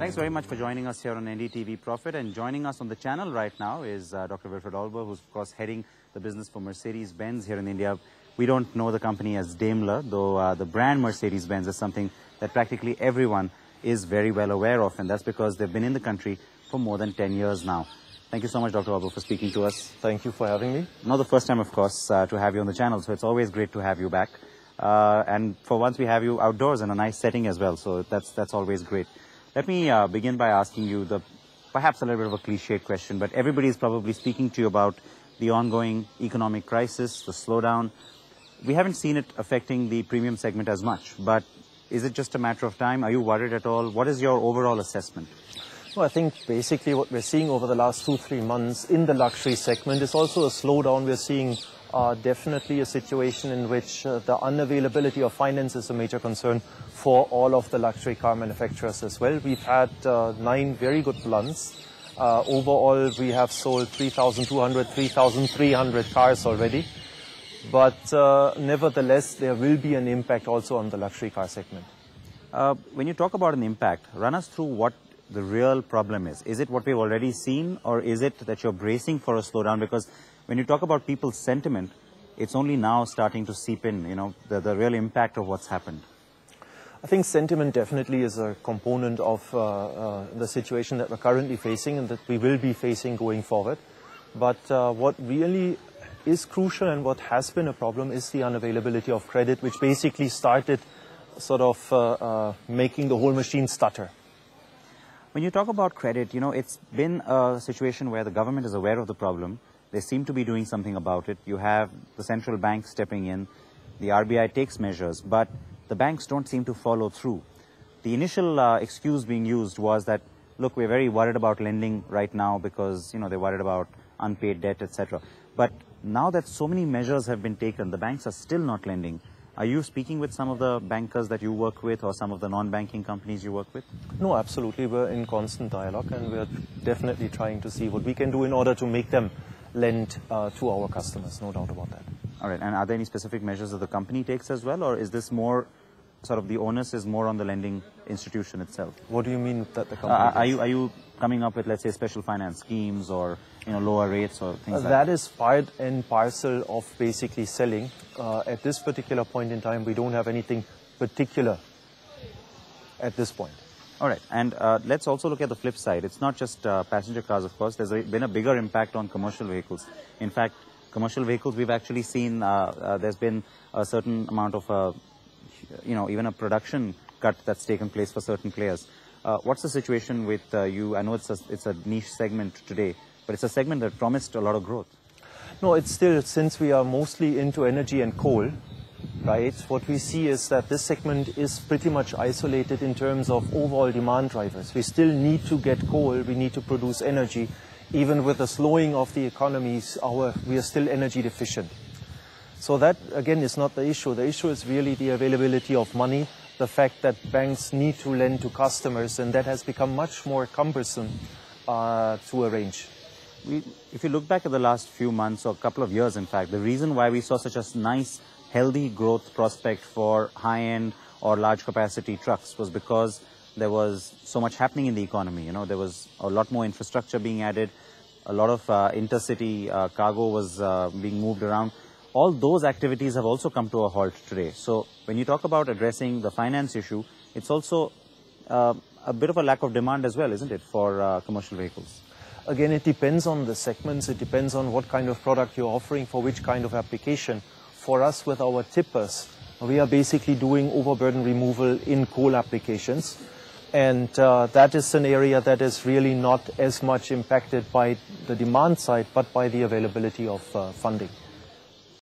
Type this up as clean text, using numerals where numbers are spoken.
Thanks very much for joining us here on NDTV Profit. And joining us on the channel right now is Dr. Wilfried Aulbur, who's of course heading the business for Mercedes-Benz here in India. We don't know the company as Daimler, though the brand Mercedes-Benz is something that practically everyone is very well aware of, and that's because they've been in the country for more than 10 years now. Thank you so much, Dr. Aulbur, for speaking to us. Thank you for having me. Not the first time, of course, to have you on the channel, so it's always great to have you back. And for once, we have you outdoors in a nice setting as well, so that's always great. Let me begin by asking you perhaps a little bit of a cliched question, but everybody is probably speaking to you about the ongoing economic crisis, the slowdown. We haven't seen it affecting the premium segment as much, but is it just a matter of time? Are you worried at all? What is your overall assessment? Well, I think basically what we're seeing over the last 2-3 months in the luxury segment is also a slowdown. We're seeing definitely a situation in which the unavailability of finance is a major concern for all of the luxury car manufacturers as well. We've had 9 very good months. Overall, we have sold 3,200, 3,300 cars already. But nevertheless, there will be an impact also on the luxury car segment. When you talk about an impact, run us through what the real problem is. Is it what we've already seen, or is it that you're bracing for a slowdown? Because when you talk about people's sentiment, it's only now starting to seep in, you know, the real impact of what's happened. I think sentiment definitely is a component of the situation that we're currently facing and that we will be facing going forward. But what really is crucial and what has been a problem is the unavailability of credit, which basically started sort of making the whole machine stutter. When you talk about credit, you know, it's been a situation where the government is aware of the problem. They seem to be doing something about it. You have the central bank stepping in. The RBI takes measures, but the banks don't seem to follow through. The initial excuse being used was that, look, we're very worried about lending right now because, you know, they're worried about unpaid debt, etc. But now that so many measures have been taken, the banks are still not lending. Are you speaking with some of the bankers that you work with or some of the non-banking companies you work with? No, absolutely. We're in constant dialogue and we're definitely trying to see what we can do in order to make them lend to our customers, no doubt about that. All right. And are there any specific measures that the company takes as well, or is this more sort of the onus is more on the lending institution itself? What do you mean that the company are you coming up with, let's say, special finance schemes or, you know, lower rates or things like that? That is part and parcel of basically selling. At this particular point in time, we don't have anything particular at this point. All right. And let's also look at the flip side. It's not just passenger cars, of course. There's been a bigger impact on commercial vehicles. In fact, commercial vehicles, we've actually seen there's been a certain amount of, you know, even a production cut that's taken place for certain players. What's the situation with you? I know it's a niche segment today, but it's a segment that promised a lot of growth. No, it's still, since we are mostly into energy and coal, right, what we see is that this segment is pretty much isolated in terms of overall demand drivers. We still need to get coal, we need to produce energy. Even with the slowing of the economies, we are still energy deficient. So that, again, is not the issue. The issue is really the availability of money, the fact that banks need to lend to customers, and that has become much more cumbersome to arrange. If you look back at the last few months or a couple of years, in fact, the reason why we saw such a nice, healthy growth prospect for high-end or large-capacity trucks was because there was so much happening in the economy. You know, there was a lot more infrastructure being added, a lot of intercity cargo was being moved around. All those activities have also come to a halt today. So when you talk about addressing the finance issue, it's also a bit of a lack of demand as well, isn't it, for commercial vehicles? Again, it depends on the segments. It depends on what kind of product you're offering for which kind of application. For us, with our tippers, we are basically doing overburden removal in coal applications. And that is an area that is really not as much impacted by the demand side, but by the availability of funding.